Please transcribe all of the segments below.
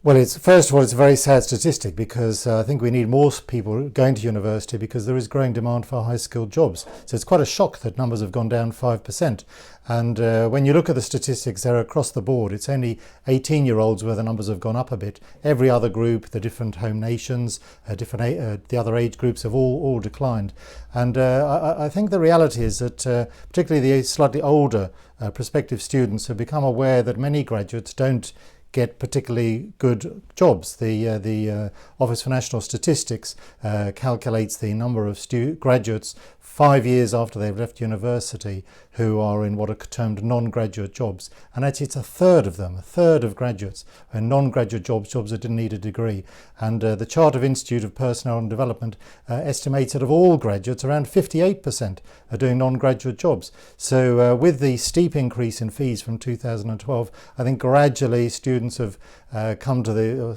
Well, first of all, it's a very sad statistic because I think we need more people going to university because there is growing demand for high-skilled jobs. So it's quite a shock that numbers have gone down 5%. And when you look at the statistics, they're across the board. It's only 18-year-olds where the numbers have gone up a bit. Every other group, the different home nations, the other age groups have all declined. And I think the reality is that particularly the slightly older prospective students have become aware that many graduates don't get particularly good jobs. The Office for National Statistics calculates the number of graduates 5 years after they've left university who are in what are termed non-graduate jobs, and actually it's a third of them, a third of graduates in non-graduate jobs that didn't need a degree. And the Chartered Institute of Personnel and Development estimates that of all graduates around 58% are doing non-graduate jobs. So with the steep increase in fees from 2012, I think gradually students have come to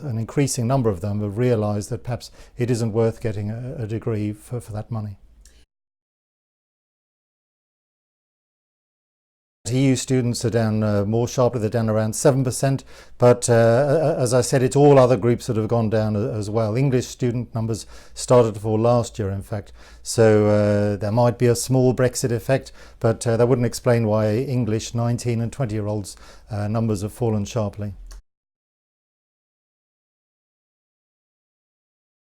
an increasing number of them have realised that perhaps it isn't worth getting a degree for that money. EU students are down more sharply, they're down around 7%, but as I said, it's all other groups that have gone down as well. English student numbers started to fall last year, in fact, so there might be a small Brexit effect, but that wouldn't explain why English 19 and 20-year-olds numbers have fallen sharply.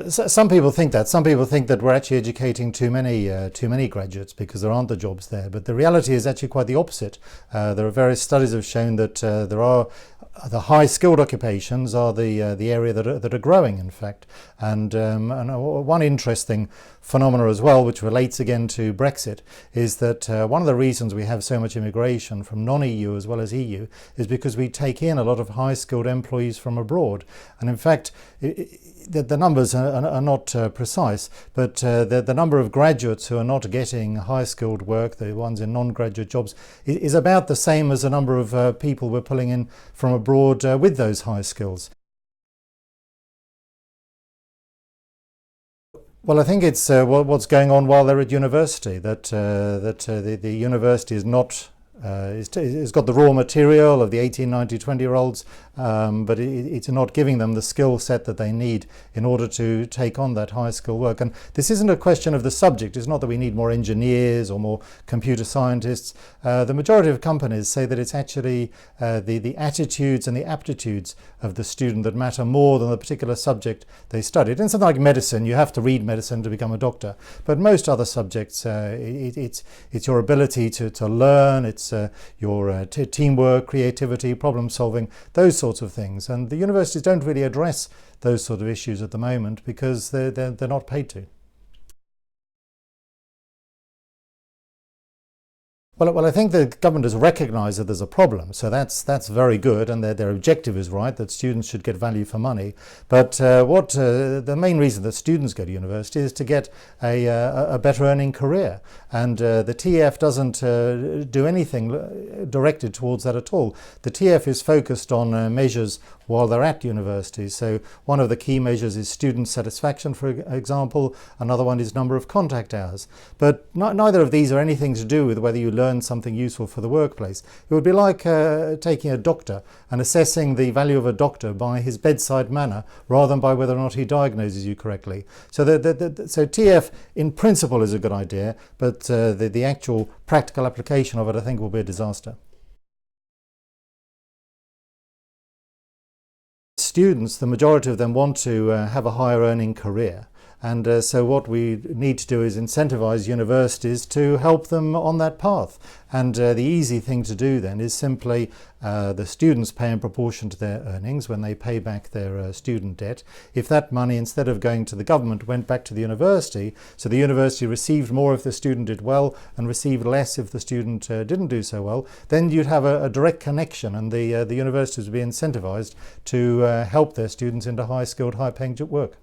Some people think that. Some people think that we're actually educating too many graduates because there aren't the jobs there. But the reality is actually quite the opposite. There are various studies have shown that the high-skilled occupations are the area that are growing, in fact. And one interesting phenomena as well, which relates again to Brexit, is that one of the reasons we have so much immigration from non-EU as well as EU is because we take in a lot of high-skilled employees from abroad. And in fact, the numbers are not precise, but the number of graduates who are not getting high-skilled work, the ones in non-graduate jobs, is about the same as the number of people we're pulling in from abroad with those high skills. Well, I think it's what's going on while they're at university, that the university is not it's got the raw material of the 18, 19, 20-year-olds, but it's not giving them the skill set that they need in order to take on that high skill work. And this isn't a question of the subject. It's not that we need more engineers or more computer scientists. The majority of companies say that it's actually the attitudes and the aptitudes of the student that matter more than the particular subject they studied. In something like medicine, you have to read medicine to become a doctor. But most other subjects, it's your ability to learn, it's your teamwork, creativity, problem solving, those sorts of things. And the universities don't really address those sort of issues at the moment because they're not paid to. Well, I think the government has recognised that there's a problem, so that's very good, and their objective is right, that students should get value for money. But the main reason that students go to university is to get a better earning career, and the TF doesn't do anything directed towards that at all. The TF is focused on measures while they're at university. So one of the key measures is student satisfaction, for example. Another one is number of contact hours. But neither of these are anything to do with whether you learn something useful for the workplace. It would be like taking a doctor and assessing the value of a doctor by his bedside manner rather than by whether or not he diagnoses you correctly. So so TF in principle is a good idea, but the actual practical application of it I think will be a disaster. Students, the majority of them want to have a higher earning career. And so what we need to do is incentivise universities to help them on that path. And the easy thing to do then is simply the students pay in proportion to their earnings when they pay back their student debt. If that money, instead of going to the government, went back to the university, so the university received more if the student did well and received less if the student didn't do so well, then you'd have a direct connection, and the universities would be incentivised to help their students into high-skilled, high-paying work.